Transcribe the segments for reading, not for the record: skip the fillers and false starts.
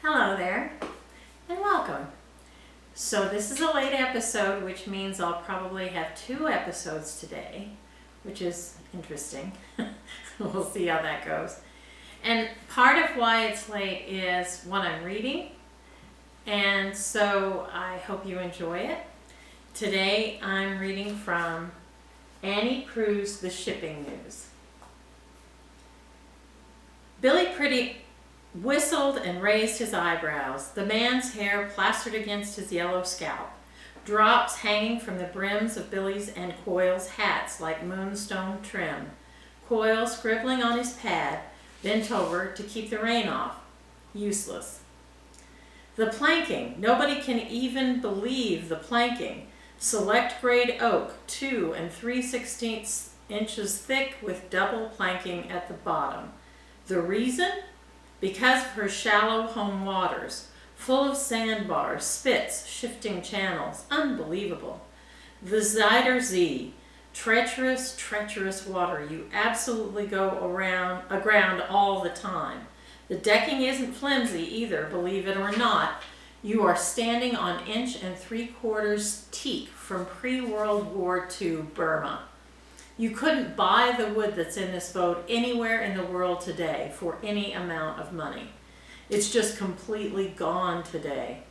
Hello there, and welcome. So this is a late episode, which means I'll probably have 2 episodes today, which is interesting. We'll see how that goes. And part of why it's late is what I'm reading, and so I hope you enjoy it. Today I'm reading from Annie Proulx's The Shipping News. Billy Pretty whistled and raised his eyebrows, the man's hair plastered against his yellow scalp, drops hanging from the brims of Billy's and Coyle's hats like moonstone trim. Coyle scribbling on his pad, bent over to keep the rain off. Useless. The planking. Nobody can even believe the planking. Select grade oak, 2 3/16 inches thick with double planking at the bottom. The reason? Because of her shallow home waters, full of sandbars, spits, shifting channels. Unbelievable. The Zuider Zee, treacherous, treacherous water. You absolutely go aground all the time. The decking isn't flimsy either, believe it or not. You are standing on 1 3/4 teak from pre-World War II Burma. You couldn't buy the wood that's in this boat anywhere in the world today for any amount of money. It's just completely gone today.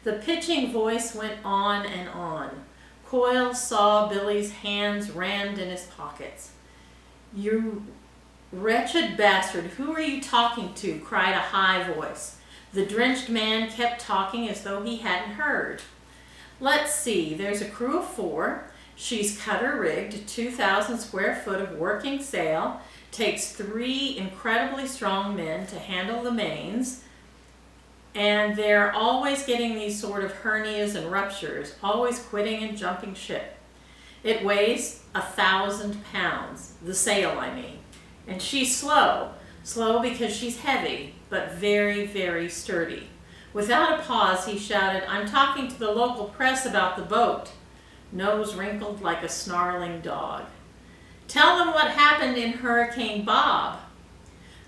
The pitching voice went on and on. Coyle saw Billy's hands rammed in his pockets. "You wretched bastard, who are you talking to?" cried a high voice. The drenched man kept talking as though he hadn't heard. "Let's see, there's a crew of 4. She's cutter-rigged, 2,000 square foot of working sail, takes 3 incredibly strong men to handle the mains, and they're always getting these sort of hernias and ruptures, always quitting and jumping ship. It weighs 1,000 pounds, the sail I mean, and she's slow because she's heavy, but very, very sturdy." Without a pause, he shouted, "I'm talking to the local press about the boat." Nose wrinkled like a snarling dog. "Tell them what happened in Hurricane Bob."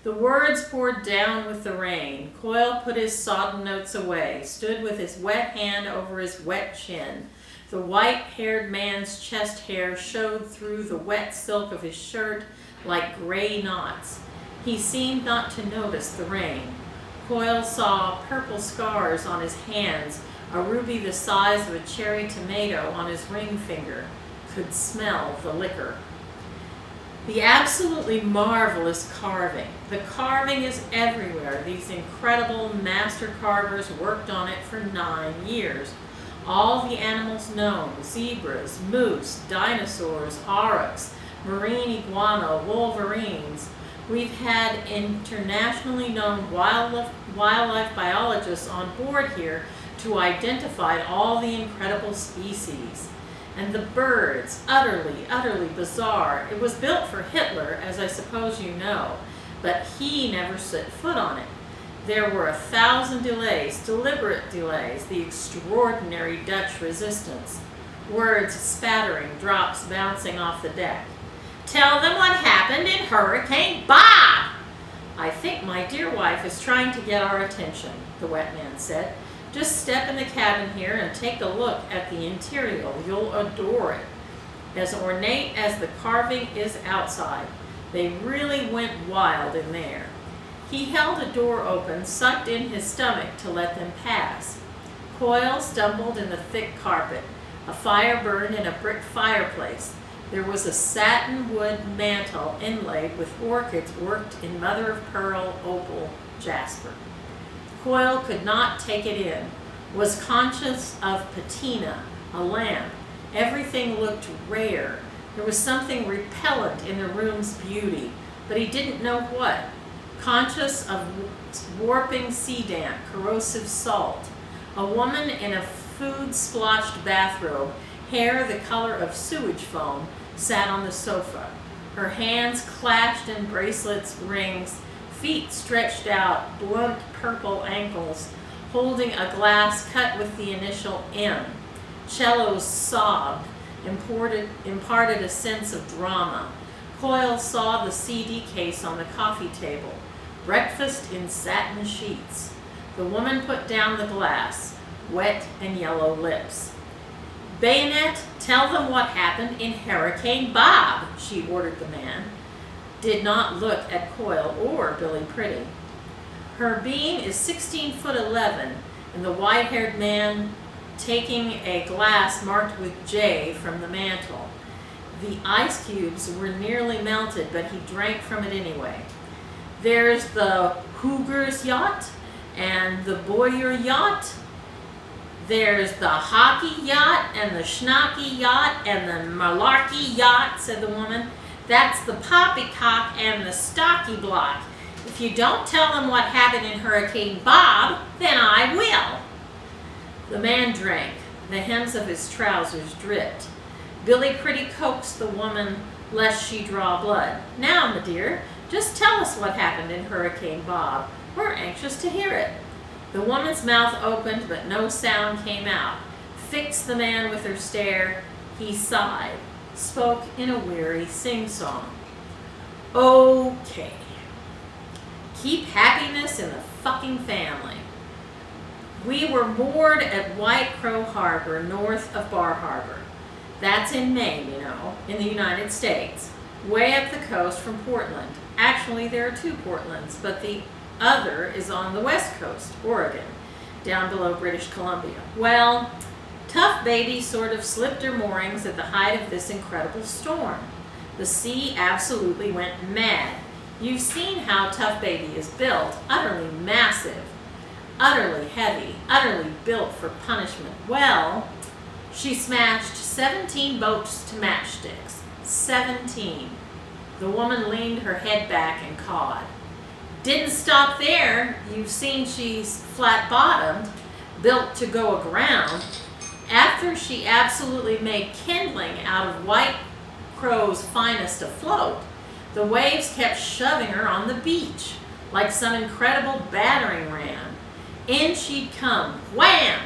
The words poured down with the rain. Coyle put his sodden notes away, stood with his wet hand over his wet chin. The white-haired man's chest hair showed through the wet silk of his shirt like gray knots. He seemed not to notice the rain. Coyle saw purple scars on his hands, a ruby the size of a cherry tomato on his ring finger, could smell the liquor. The absolutely marvelous carving. The carving is everywhere. These incredible master carvers worked on it for 9 years. All the animals known, zebras, moose, dinosaurs, aurochs, marine iguana, wolverines. We've had internationally known wildlife biologists on board here to identify all the incredible species. And the birds, utterly, utterly bizarre. It was built for Hitler, as I suppose you know, but he never set foot on it. There were 1,000 delays, deliberate delays, the extraordinary Dutch resistance. Words spattering, drops bouncing off the deck. "Tell them what happened in Hurricane Bob." "I think my dear wife is trying to get our attention," the wet man said. "Just step in the cabin here and take a look at the interior. You'll adore it. As ornate as the carving is outside. They really went wild in there." He held a door open, sucked in his stomach to let them pass. Coyle stumbled in the thick carpet. A fire burned in a brick fireplace. There was a satin wood mantel inlaid with orchids worked in mother-of-pearl, opal, jasper. Coyle could not take it in, was conscious of patina, a lamp. Everything looked rare. There was something repellent in the room's beauty, but he didn't know what. Conscious of warping sea damp, corrosive salt. A woman in a food-splotched bathrobe, hair the color of sewage foam, sat on the sofa. Her hands clashed in bracelets, rings, feet stretched out, blunt purple ankles, holding a glass cut with the initial M. Cellos sobbed, imparted a sense of drama. Coyle saw the CD case on the coffee table. Breakfast in satin sheets. The woman put down the glass, wet and yellow lips. "Bayonet, tell them what happened in Hurricane Bob," she ordered the man. Did not look at Coyle or Billy Pretty. Her beam is 16'11", and the white-haired man taking a glass marked with J from the mantel. The ice cubes were nearly melted, but he drank from it anyway. "There's the Hooger's yacht, and the Boyer yacht. There's the hockey yacht, and the schnocky yacht, and the malarkey yacht," said the woman. "That's the poppycock and the stocky block. If you don't tell them what happened in Hurricane Bob, then I will." The man drank. The hems of his trousers dripped. Billy Pretty coaxed the woman lest she draw blood. "Now, my dear, just tell us what happened in Hurricane Bob. We're anxious to hear it." The woman's mouth opened, but no sound came out. Fixed the man with her stare. He sighed, spoke in a weary sing-song. "Okay. Keep happiness in the fucking family. We were moored at White Crow Harbor, north of Bar Harbor. That's in Maine, you know, in the United States, way up the coast from Portland. Actually, there are two Portlands, but the other is on the west coast, Oregon, down below British Columbia. Well, Tough Baby sort of slipped her moorings at the height of this incredible storm. The sea absolutely went mad. You've seen how Tough Baby is built, utterly massive, utterly heavy, utterly built for punishment. Well, she smashed 17 boats to matchsticks. 17. The woman leaned her head back and cawed. Didn't stop there. You've seen she's flat-bottomed, built to go aground. After she absolutely made kindling out of White Crow's finest afloat, the waves kept shoving her on the beach like some incredible battering ram. In she'd come. Wham!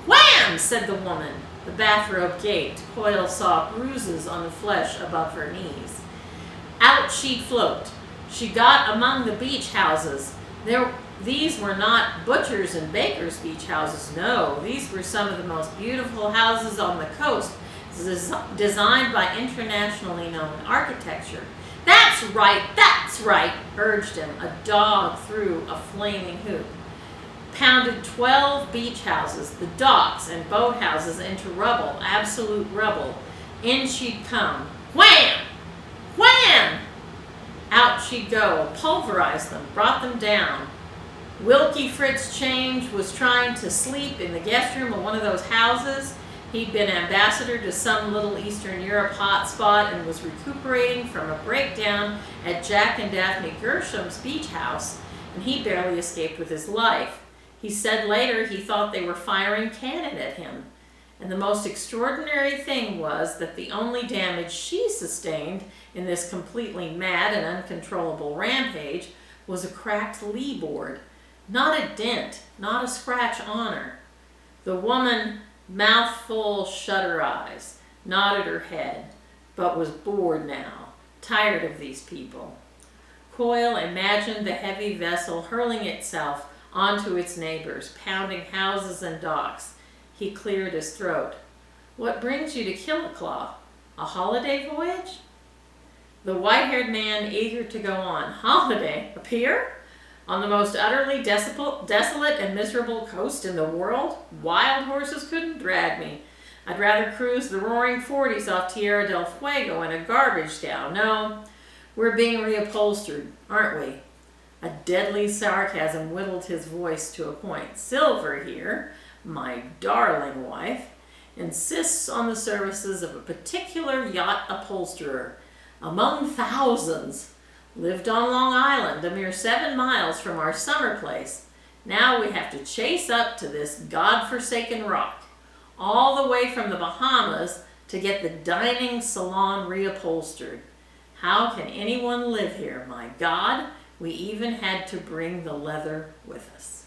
Wham! Said the woman. The bathrobe gaped. Coyle saw bruises on the flesh above her knees. Out she'd float. She got among the beach houses. These were not butchers' and bakers' beach houses. No, these were some of the most beautiful houses on the coast, designed by internationally known architecture. That's right, urged him. A dog threw a flaming hoop. Pounded 12 beach houses, the docks and boathouses into rubble, absolute rubble. In she'd come. Wham! Wham! Out she'd go, pulverized them, brought them down. Wilkie Fritz Change was trying to sleep in the guest room of one of those houses. He'd been ambassador to some little Eastern Europe hotspot and was recuperating from a breakdown at Jack and Daphne Gersham's beach house, and he barely escaped with his life. He said later he thought they were firing cannon at him. And the most extraordinary thing was that the only damage she sustained in this completely mad and uncontrollable rampage was a cracked lee board. Not a dent, not a scratch on her. The woman, mouthful, shut her eyes, nodded her head, but was bored now, tired of these people. Coyle imagined the heavy vessel hurling itself onto its neighbors, pounding houses and docks. He cleared his throat. What brings you to Killiclaw? A holiday voyage? The white-haired man, eager to go on. Holiday? A pier? On the most utterly desolate and miserable coast in the world? Wild horses couldn't drag me. I'd rather cruise the roaring 40s off Tierra del Fuego in a garbage scow. No, we're being reupholstered, aren't we? A deadly sarcasm whittled his voice to a point. Silver here, my darling wife, insists on the services of a particular yacht upholsterer, among thousands. Lived on Long Island, a mere 7 miles from our summer place. Now we have to chase up to this God-forsaken rock, all the way from the Bahamas to get the dining salon reupholstered. How can anyone live here? My God, we even had to bring the leather with us.